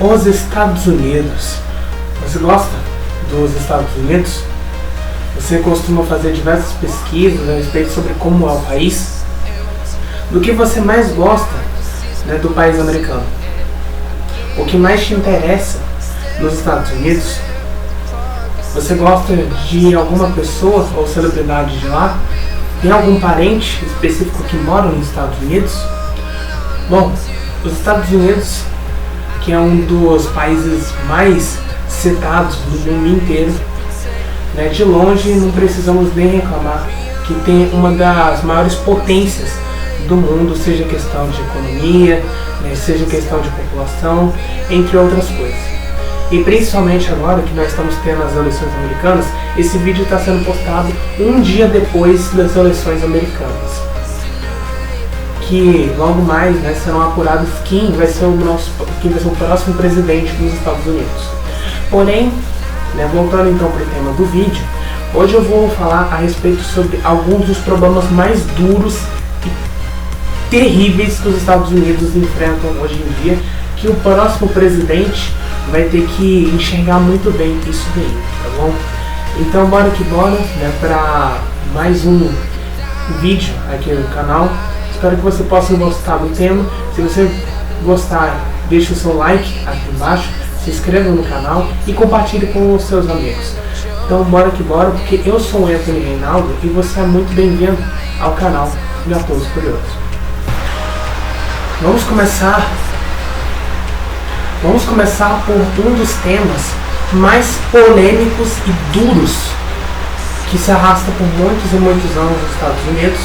Os Estados Unidos. Você gosta dos Estados Unidos? Você costuma fazer diversas pesquisas a respeito sobre como é o país? Do que você mais gosta, né, do país americano? O que mais te interessa nos Estados Unidos? Você gosta de alguma pessoa ou celebridade de lá? Tem algum parente específico que mora nos Estados Unidos? Bom, os Estados Unidos, que é um dos países mais citados no mundo inteiro, né, de longe não precisamos nem reclamar que tem uma das maiores potências do mundo, seja questão de economia, né, seja questão de população, entre outras coisas. E principalmente agora que nós estamos tendo as eleições americanas, esse vídeo está sendo postado um dia depois das eleições americanas, que logo mais, né, serão apurados quem vai ser o próximo presidente dos Estados Unidos. Porém, né, voltando então para o tema do vídeo, hoje eu vou falar a respeito sobre alguns dos problemas mais duros e terríveis que os Estados Unidos enfrentam hoje em dia, que o próximo presidente vai ter que enxergar muito bem isso daí, tá bom? Então bora que bora, né, para mais um vídeo aqui no canal. Espero que você possa gostar do tema. Se você gostar, deixe o seu like aqui embaixo, se inscreva no canal e compartilhe com os seus amigos. Então bora que bora, porque eu sou o Anthony Reinaldo e você é muito bem-vindo ao canal Gatoso Curioso. Vamos começar por um dos temas mais polêmicos e duros que se arrasta por muitos e muitos anos nos Estados Unidos,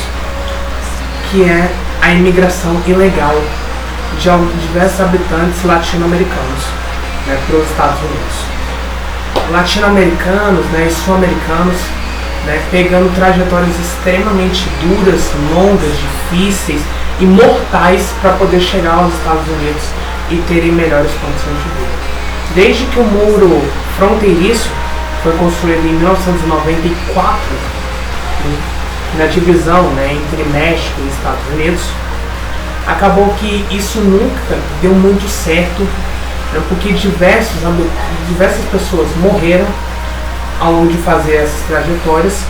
que é a imigração ilegal de diversos habitantes latino-americanos, né, para os Estados Unidos. Latino-americanos, né, e sul-americanos, né, pegando trajetórias extremamente duras, longas, difíceis e mortais para poder chegar aos Estados Unidos e terem melhores condições de vida. Desde que o muro fronteiriço foi construído em 1994, na divisão, né, entre México e Estados Unidos, acabou que isso nunca deu muito certo, né, porque diversas pessoas morreram ao longo de fazer essas trajetórias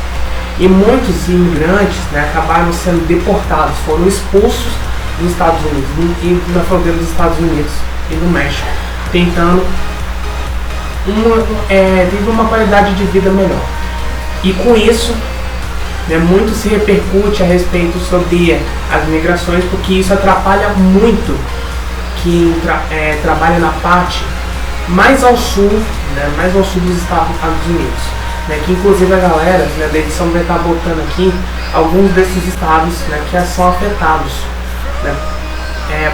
e muitos imigrantes, né, acabaram sendo deportados, foram expulsos dos Estados Unidos e da fronteira dos Estados Unidos e do México, tentando viver uma qualidade de vida melhor. E com isso, né, muito se repercute a respeito sobre as migrações, porque isso atrapalha muito quem trabalha na parte mais ao sul, né, mais ao sul dos Estados Unidos, né, que inclusive a galera, né, da edição vai estar botando aqui alguns desses estados, né, que são afetados, né,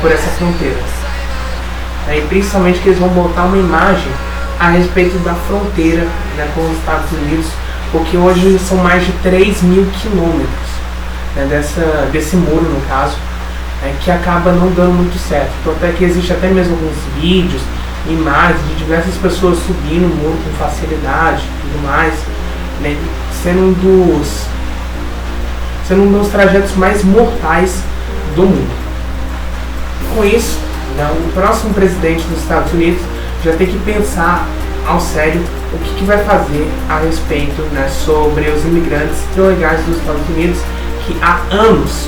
por essa fronteira, e principalmente que eles vão botar uma imagem a respeito da fronteira, né, com os Estados Unidos, porque hoje são mais de 3.000 quilômetros, né, desse muro, no caso, que acaba não dando muito certo. Então até que existe até mesmo alguns vídeos, imagens de diversas pessoas subindo o muro com facilidade e tudo mais, né, sendo um dos trajetos mais mortais do mundo. Com isso, né, o próximo presidente dos Estados Unidos já tem que pensar ao sério o que vai fazer a respeito, né, sobre os imigrantes ilegais dos Estados Unidos, que há anos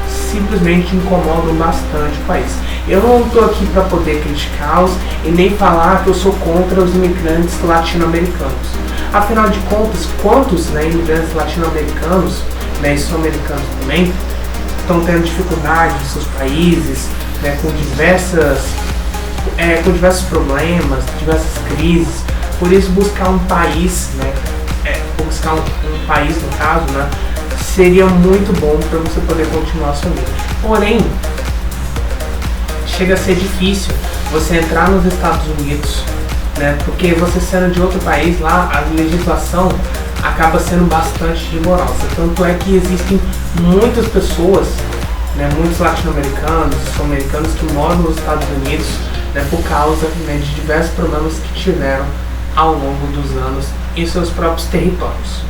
simplesmente incomodam bastante o país. Eu não estou aqui para poder criticá-los e nem falar que eu sou contra os imigrantes latino-americanos. Afinal de contas, quantos, né, imigrantes latino-americanos, né, e sul-americanos também, estão tendo dificuldade em seus países, né, com diversos problemas, diversas crises. Por isso buscar um país, né, buscar um país no caso, né, seria muito bom para você poder continuar a sua vida. Porém, chega a ser difícil você entrar nos Estados Unidos, né, porque você sendo de outro país, lá a legislação acaba sendo bastante rigorosa. Tanto é que existem muitas pessoas, né, muitos latino-americanos, sul-americanos que moram nos Estados Unidos, né, por causa, né, de diversos problemas que tiveram ao longo dos anos em seus próprios territórios.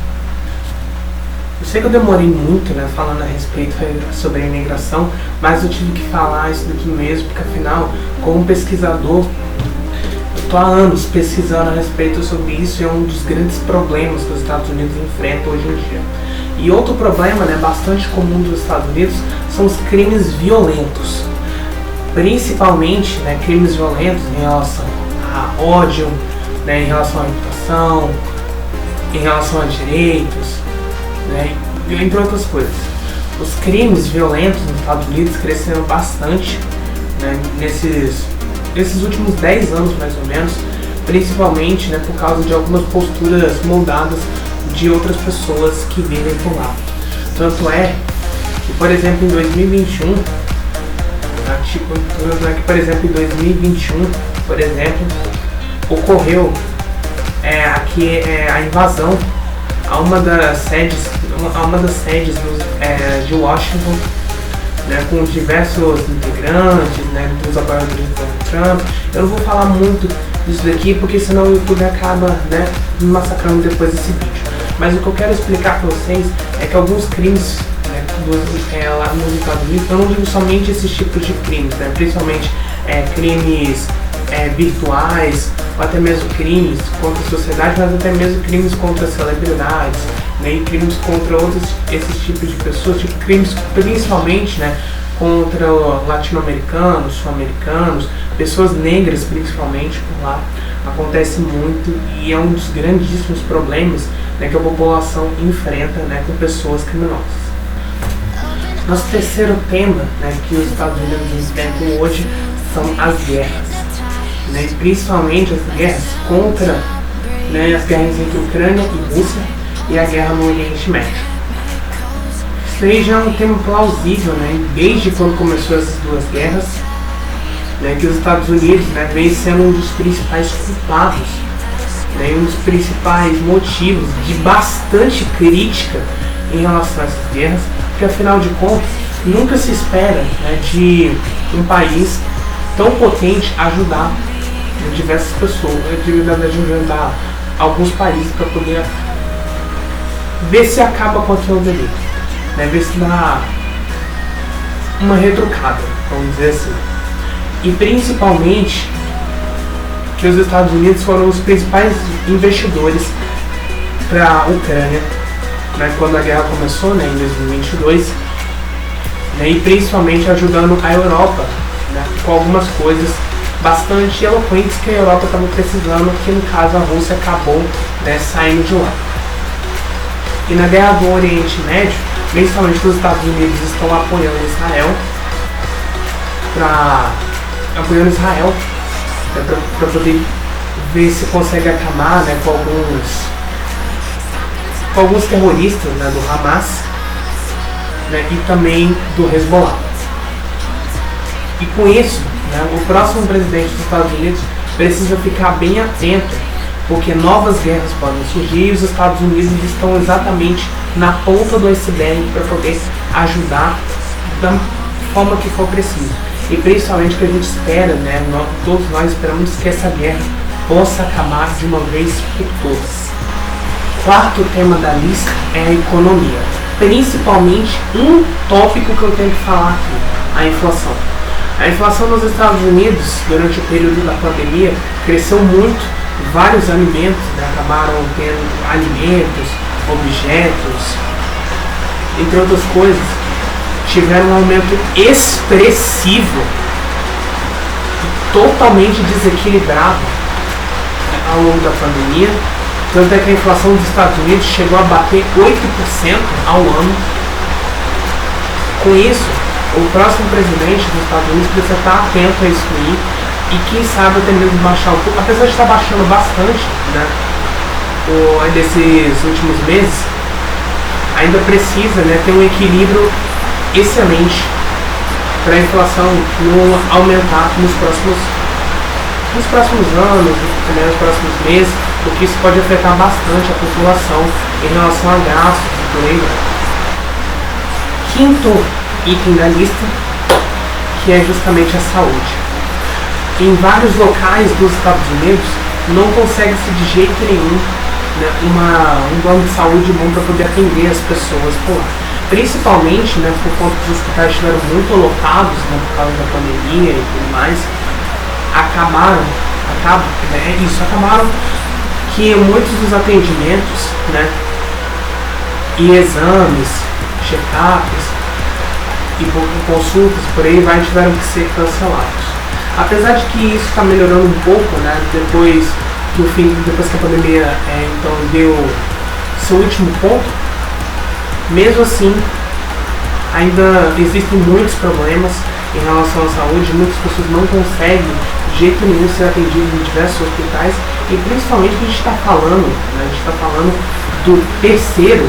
Eu sei que eu demorei muito, né, falando a respeito sobre a imigração, mas eu tive que falar isso daqui mesmo, porque afinal, como pesquisador, estou há anos pesquisando a respeito sobre isso e é um dos grandes problemas que os Estados Unidos enfrentam hoje em dia. E outro problema, né, bastante comum dos Estados Unidos são os crimes violentos. Principalmente, né, crimes violentos em relação a ódio, né, em relação à reputação, em relação a direitos, né, entre outras coisas. Os crimes violentos nos Estados Unidos cresceram bastante, né, nesses últimos 10 anos mais ou menos, principalmente, né, por causa de algumas posturas moldadas de outras pessoas que vivem por lá. Tanto é que, por exemplo, em 2021, ocorreu aqui a invasão a uma das sedes de Washington, né, com diversos integrantes, né, dos apoiadores do Trump. Eu não vou falar muito disso daqui porque senão o YouTube acaba, né, me massacrando depois desse vídeo. Mas o que eu quero explicar para vocês é que alguns crimes, né, lá nos Estados Unidos, eu não digo somente esses tipos de crimes, né, principalmente crimes virtuais, ou até mesmo crimes contra a sociedade, mas até mesmo crimes contra celebridades, né, e crimes contra esses tipos de pessoas, tipo crimes principalmente, né, contra latino-americanos, sul-americanos, pessoas negras principalmente por lá. Acontece muito e é um dos grandíssimos problemas, né, que a população enfrenta, né, com pessoas criminosas. Nosso terceiro tema, né, que os Estados Unidos enfrentam hoje são as guerras, né, principalmente as guerras contra, né, as guerras entre Ucrânia e Rússia e a guerra no Oriente Médio. Isso aí já é um tema plausível, né, desde quando começou essas duas guerras, né, que os Estados Unidos, né, vem sendo um dos principais culpados, né, um dos principais motivos de bastante crítica em relação a essas guerras, porque afinal de contas nunca se espera, né, de um país tão potente ajudar diversas pessoas, de ajudar alguns países para poder ver se acaba com aquilo dali, né, ver se dá uma retrucada, vamos dizer assim. E principalmente que os Estados Unidos foram os principais investidores para a Ucrânia, né, quando a guerra começou, né, em 2022, né, e principalmente ajudando a Europa, né, com algumas coisas bastante eloquentes que a Europa estava precisando, que no caso a Rússia acabou, né, saindo de lá. E na guerra do Oriente Médio, principalmente os Estados Unidos estão apoiando Israel, para poder ver se consegue acabar, né, com alguns terroristas, né, do Hamas, né, e também do Hezbollah. E com isso, né, o próximo presidente dos Estados Unidos precisa ficar bem atento, porque novas guerras podem surgir e os Estados Unidos estão exatamente na ponta do iceberg para poder ajudar da forma que for preciso. E principalmente que a gente espera, né, todos nós esperamos que essa guerra possa acabar de uma vez por todas. Quarto tema da lista é a economia. Principalmente um tópico que eu tenho que falar aqui, a inflação. A inflação nos Estados Unidos, durante o período da pandemia, cresceu muito. Vários alimentos, né, acabaram tendo alimentos, objetos, entre outras coisas, tiveram um aumento expressivo e totalmente desequilibrado ao longo da pandemia. Tanto é que a inflação dos Estados Unidos chegou a bater 8% ao ano. Com isso, o próximo presidente dos Estados Unidos precisa estar atento a isso aí e quem sabe até mesmo baixar um pouco, apesar de estar baixando bastante, né, desses últimos meses, ainda precisa, né, ter um equilíbrio excelente para a inflação não aumentar nos próximos anos, também nos próximos meses, porque isso pode afetar bastante a população em relação a gastos e por aí. Quinto item da lista, que é justamente a saúde. Em vários locais dos Estados Unidos não consegue-se de jeito nenhum, né, um plano de saúde bom para poder atender as pessoas por lá. Principalmente, né, por conta que os hospitais estiveram muito lotados, né, por causa da pandemia e tudo mais, acabaram acabaram que muitos dos atendimentos, né, e exames, check-ups e consultas por aí tiveram que ser cancelados. Apesar de que isso está melhorando um pouco, né, depois que a pandemia então deu seu último ponto, mesmo assim ainda existem muitos problemas em relação à saúde. Muitas pessoas não conseguem de jeito nenhum ser atendidas em diversos hospitais, e principalmente a gente está falando, né, do terceiro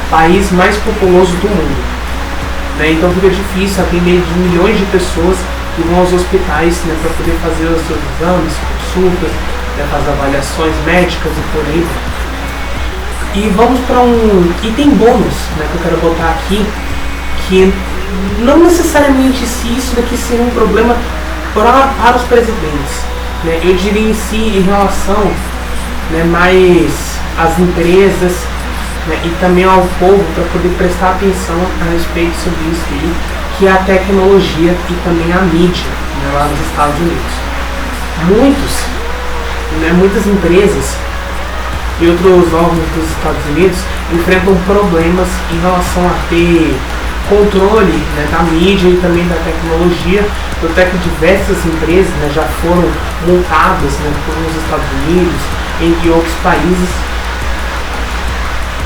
país mais populoso do mundo, né? Então fica difícil atender de milhões de pessoas que vão aos hospitais, né, para poder fazer os seus exames, consultas, né, fazer avaliações médicas e por aí. E vamos para um item bônus, né, que eu quero botar aqui, que não necessariamente se isso daqui seria um problema para os presidentes, né? Eu diria em si em relação, né, mais às empresas, né, e também ao povo, para poder prestar atenção a respeito sobre isso aí, que é a tecnologia e também a mídia, né, lá nos Estados Unidos. Muitas empresas e outros órgãos dos Estados Unidos enfrentam problemas em relação a ter controle, né, da mídia e também da tecnologia, até que diversas empresas, né, já foram multadas, né, nos Estados Unidos, entre outros países,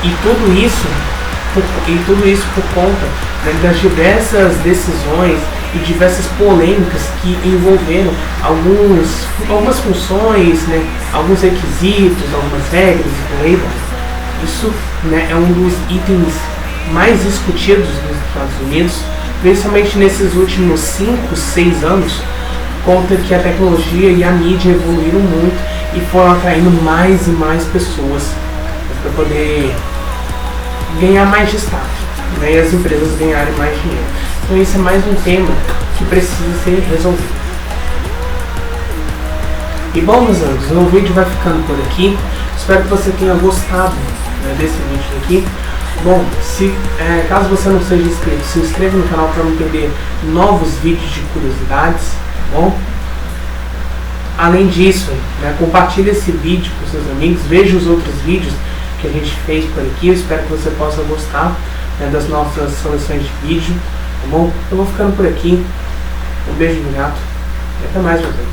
e tudo isso por conta, né, das diversas decisões e diversas polêmicas que envolveram algumas funções, né, alguns requisitos, algumas regras e por aí vai. Isso, né, é um dos itens mais discutidos nos Estados Unidos, principalmente nesses últimos 5, 6 anos, conta que a tecnologia e a mídia evoluíram muito e foram atraindo mais e mais pessoas para poder ganhar mais destaque, né, e as empresas ganharem mais dinheiro. Então esse é mais um tema que precisa ser resolvido. E bom, meus amigos, o vídeo vai ficando por aqui. Espero que você tenha gostado, né, desse vídeo aqui. Bom, caso você não seja inscrito, se inscreva no canal para não perder novos vídeos de curiosidades, tá bom? Além disso, né, compartilhe esse vídeo com seus amigos, veja os outros vídeos que a gente fez por aqui. Eu espero que você possa gostar, né, das nossas seleções de vídeo, tá bom? Eu vou ficando por aqui. Um beijo no gato e até mais, meus amigos.